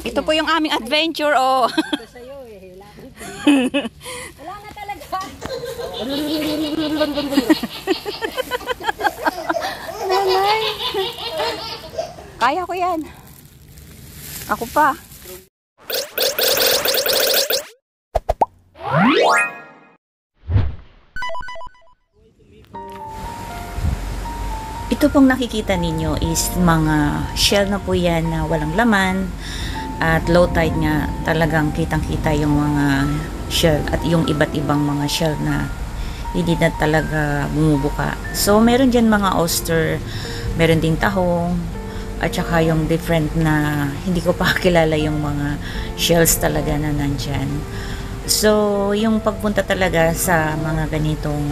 Ito po yung aming adventure, oh. Ito sa'yo eh. Wala na talaga. Nanay. Kaya ko yan. Ako pa. Ito pong nakikita ninyo is mga shell na po yan na walang laman. At low tide nga talagang kitang-kita yung mga shell at yung iba't ibang mga shell na hindi na talaga bumubuka. So meron dyan mga oyster, meron ding tahong, at saka yung different na hindi ko pa kilala yung mga shells talaga na nandyan. So yung pagpunta talaga sa mga ganitong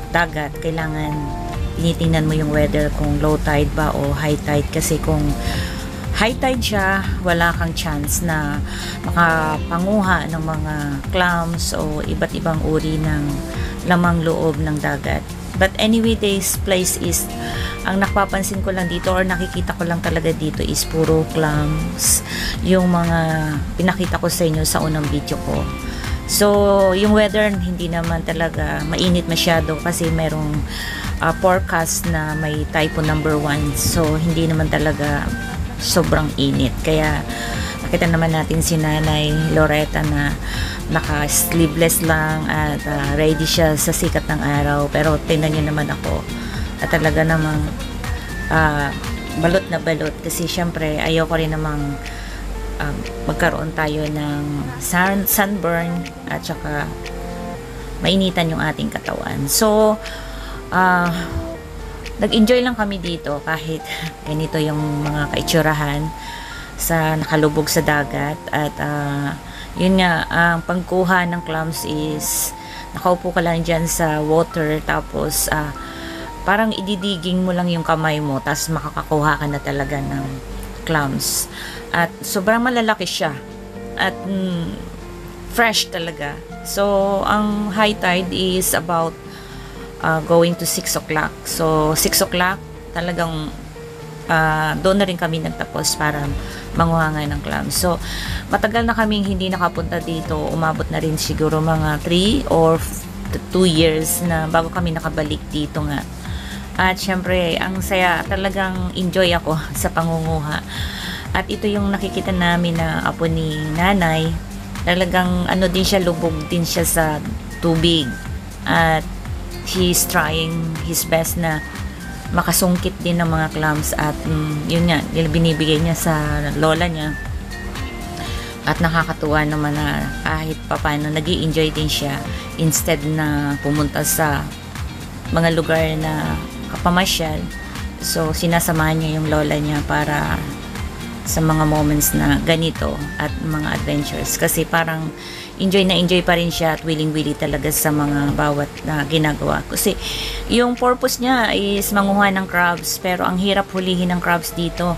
dagat, kailangan tinitingnan mo yung weather kung low tide ba o high tide, kasi kung high tide siya, wala kang chance na makapanguha ng mga clams o iba't ibang uri ng lamang loob ng dagat. But anyway, this place is, ang napapansin ko lang dito or nakikita ko lang talaga dito is puro clams, yung mga pinakita ko sa inyo sa unang video ko. So yung weather hindi naman talaga mainit masyado kasi merong forecast na may typhoon number 1, so hindi naman talaga sobrang init. Kaya nakita naman natin si Nanay Loretta na naka-sleeveless lang at ready siya sa sikat ng araw. Pero tingnan niyo naman ako at talaga namang balot na balot, kasi syempre ayaw ko rin namang magkaroon tayo ng sunburn at saka mainitan yung ating katawan. So nag-enjoy lang kami dito kahit ganito yung mga kaitsurahan sa nakalubog sa dagat. At yun nga, ang pagkuha ng clams is nakaupo ka lang dyan sa water, tapos parang ididiging mo lang yung kamay mo, tapos makakakuha ka na talaga ng clams. At sobrang malalaki siya at fresh talaga. So ang high tide is about going to 6 o'clock. So 6 o'clock talagang doon na rin kami nagtapos para manguha ng clams. So matagal na kaming hindi nakapunta dito. Umabot na rin siguro mga 3 or 2 years na bago kami nakabalik dito nga. At syempre ang saya, talagang enjoy ako sa pangunguha. At ito yung nakikita namin na apo ni Nanay. Talagang ano din siya, lubog din siya sa tubig. At he's trying his best na makasungkit din ng mga clams. At yun nga, binibigay niya sa lola niya. At nakakatuwa naman na kahit papaano nag-i-enjoy din siya, instead na pumunta sa mga lugar na kapamasyal. So sinasamahan niya yung lola niya para sa mga moments na ganito at mga adventures, kasi parang enjoy na enjoy pa rin siya at willing-willing talaga sa mga bawat na ginagawa. Kasi yung purpose niya is manguha ng crabs, pero ang hirap hulihin ng crabs dito.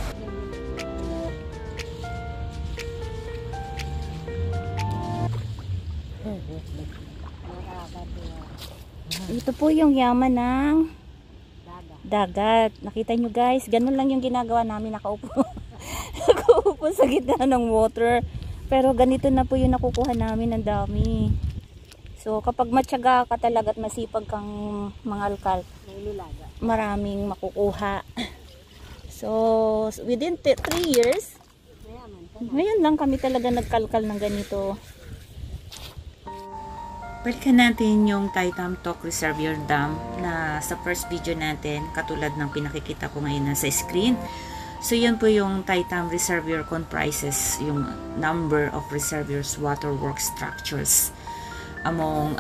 Ito po yung yaman ng dagat. Nakita nyo guys, ganun lang yung ginagawa namin, nakaupo. Nakaupo sa gitna ng water. Pero ganito na po yung nakukuha namin, ang dami. So kapag matyaga ka talaga at masipag kang mangalkal, maraming makukuha. So within 3 years, ngayon lang kami talaga nagkalkal ng ganito. Balikan natin yung Taitam Tok Reservoir Dam na sa first video natin, katulad ng pinakikita ko ngayon nasa screen. So yun po yung Taitam Reservoir comprises yung number of reservoirs, waterworks structures. Among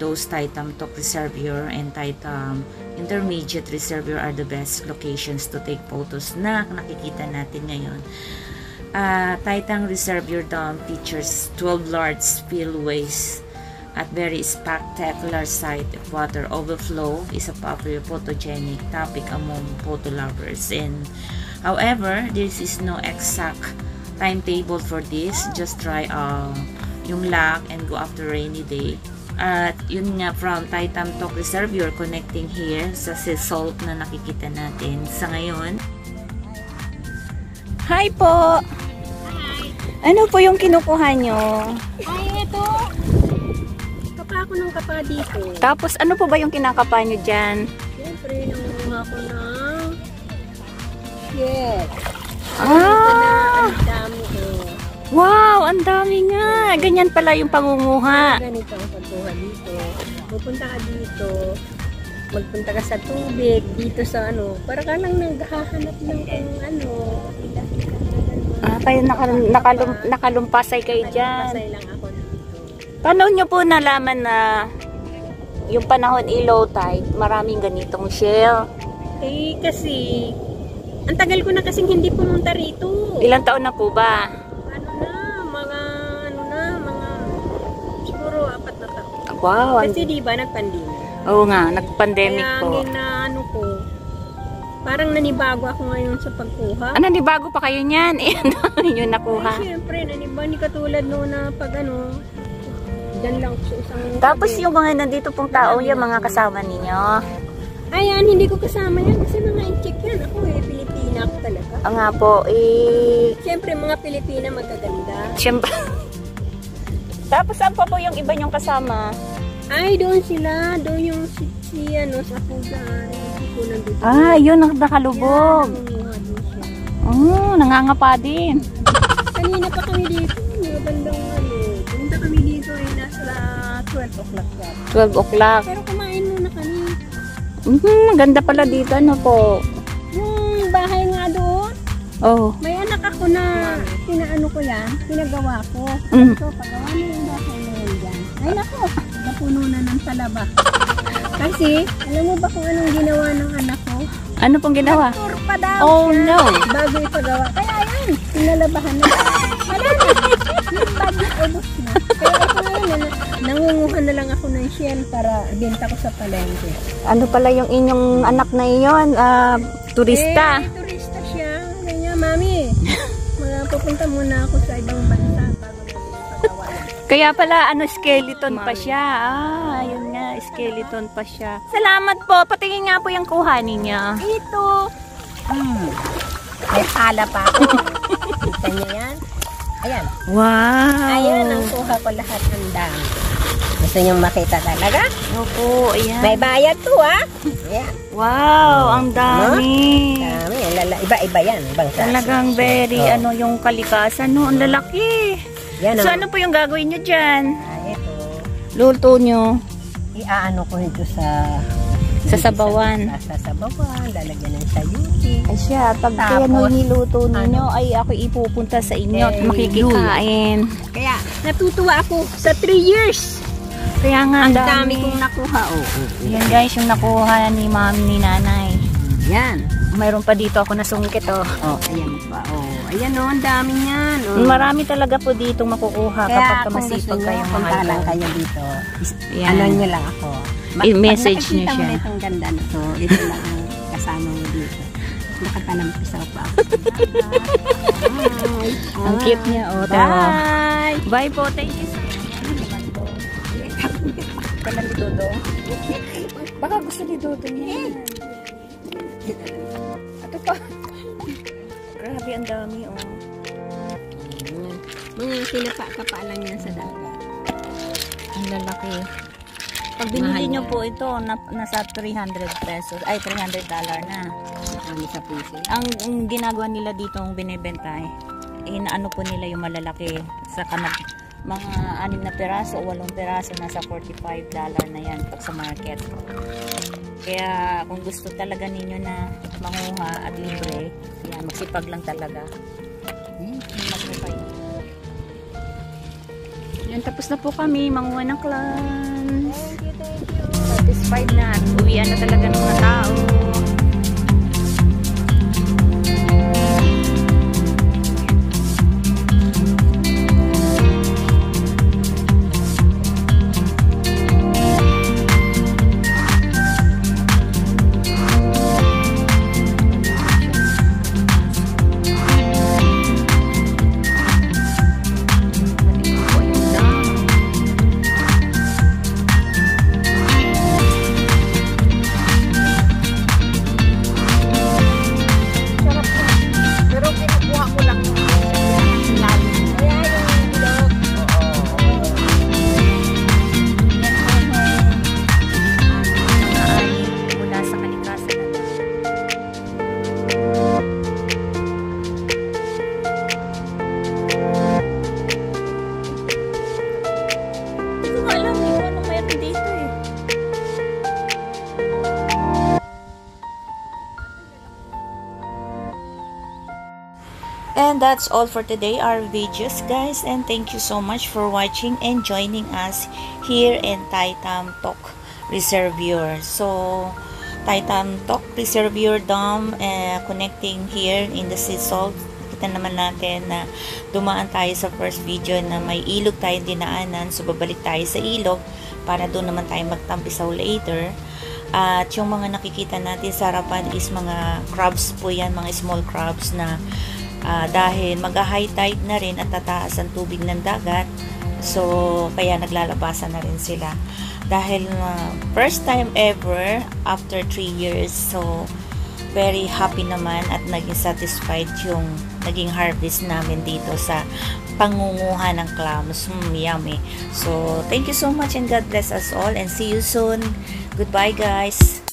those, Taitam Tok Reservoir and Taitam Intermediate Reservoir are the best locations to take photos na nakikita natin ngayon. Taitam Reservoir Dam features 12 large spillways at very spectacular sight of water overflow is a popular photogenic topic among photo lovers. And however, there is no exact timetable for this. Just try yung luck and go after rainy day. At yun nga, from Taitam Tok Reservoir connecting here sa sea salt na nakikita natin sa ngayon. Hi po! Ano po yung kinukuha nyo? Ay, ito. Kapa ako ng kapa dito. Tapos ano po ba yung kinakapa nyo dyan? Siyempre, nangunguha ko ng yes. Ah! Ang dami ko. Wow! Ang dami nga! Ganyan pala yung pangunguha. Ganito ang pagkuha dito. Pupunta ka dito. Magpunta ka sa tubig. Dito sa ano. Para ka lang naghahanap ng kung ano. Ah, kayo nakalumpasay kayo dyan. Pasay lang ako dito. Paano nyo po nalaman na yung panahon low tide, maraming ganitong shell? Eh, kasi ang tagal ko na kasing hindi pumunta rito. Ilang taon na po ba? Mga siguro 4 na taon. Wow! Kasi di ba nagpandemya? Oo nga, nag-pandemic Kaya po. ano ko, parang nanibago ako ngayon sa pagkuha. Ano, di bago pa kayo niyan? Eh, ang dami nyo nakuha. Eh, siyempre, nanibago katulad noon na pag ano, dyan lang sa isang Tapos tabi. yung mga nandito pong tao, yung mga kasama ninyo. Ayan, hindi ko kasama yan kasi mga in-check yan. Ako Pilipina ako talaga. Ang nga po, Siyempre, mga Pilipina magaganda. siyempre. Tapos saan pa po yung iba nyong kasama? Ay, doon sila. Doon yung si ano, sa Pugan. Yung nandito. Ah, yun ang nakalubog. Nangunguha doon siya. Oh, nangangapa din. Kanina pa kami dito. Mga bandang ano. Pumunta kami dito ay nasa 12 o'clock yan. 12 o'clock. Pero kumain muna kami. Maganda pala dito, ano po? Yung bahay nga doon, Oh. may anak ako na pinaano ko yan, pinagawa ko. Mm. So, pagawa na yung bahay na yan dyan. Ay nako, napuno na ng talaba. Kasi, alam mo ba kung anong ginawa ng anak ko? Ano pong ginawa? Tour pa daw Oh, siya no. bago ipagawa. Kaya yan, pinalabahan na. Wala na. Yung budget ubos na. Kaya ako ngayon, nangunguha na lang ako ng shell para benta ko sa palengke. Ano pala yung inyong anak na iyon? Turista. Eh, turista siya. Ganyan, mami. Pupunta muna ako sa ibang bansa bago namin ipagawa yan. Kaya pala, skeleton pa siya. Ah, yun nga, skeleton pa siya. Salamat po. Patingin nga po yung kuha ninyo. Ito. May pala pa ako. Kita niya yan? Ayan. Wow. Ayan, ang kuha ko lahat ng dami. Gusto niyong makita talaga? Opo, ayan. May bayad to, ha? Ayan. Wow, ang dami. Dami. Iba-iba yan. Ibang klase. Talagang very, Oh. yung kalikasan, no? Ang lalaki. Yan So, ang... ano po yung gagawin nyo dyan? Ito. Luto nyo Iaano ko ito sa... sa sabawan. Sa sabawan. Lalagyan ng sayuti. Ay siya, pag Tapos, ano niluto ninyo, ay ako ipupunta sa inyo at Eh, makikikain. Kaya, natutuwa ako sa 3 years. Kaya nga, Ang dami kong nakuha, Yan guys, yung nakuha ni mami ni nanay. Yan. Mayroon pa dito ako nasungkit, oh. Oh, ayan pa. Oh, ayan oh, ang dami niyan. Oh. Marami talaga po dito makukuha kapag masipag kayong mga punta lang ito. kayo dito. Yan. Ano nyo lang ako. I-message pag nyo nakikita siya. mo na itong ganda na to, dito lang ang kasama mo dito. Nakatanampisaw pa ako. Bye. Ang cute niya, oh. Bye. Bye po, thank you so much. Kailan ni Dodo? Baka gusto ni Dodo niya. Ito pa. Grabe, ang dami, oh. Mga kinapa-kapa lang yan sa dagat. Ang lalaki. Pag binili nyo po ito, nasa 300 pesos, ay $300 na. Ano sa puso? Ang ginagawa nila dito, ang binibenta, inaano po nila yung malalaki. Sa mga 6 na piraso o 8 piraso, nasa $45 na yan pag sa market. Kaya kung gusto talaga ninyo na manguha at libre, yan, magsipag lang talaga. Magsipag. Yan, tapos na po kami manguha ng clams. Satisfied na. Uwian na talaga ng mga tao. And that's all for today, our videos, guys. And thank you so much for watching and joining us here in Taitam Tok Reservoir. So, Taitam Tok Reservoir Dam, connecting here in the sea salt. Kita naman natin na dumaan tayo sa first video na may ilog tayong dinaanan. So, babalik tayo sa ilog para doon naman tayo magtampisaw later. At yung mga nakikita natin sa harapan is mga crabs po yan, mga small crabs na dahil mag-high tide na rin at tataas ang tubig ng dagat, so kaya naglalabasan na rin sila dahil first time ever after 3 years. So very happy naman at naging satisfied yung naging harvest namin dito sa pangunguha ng clams. Yummy. So thank you so much and God bless us all and see you soon. Goodbye, guys.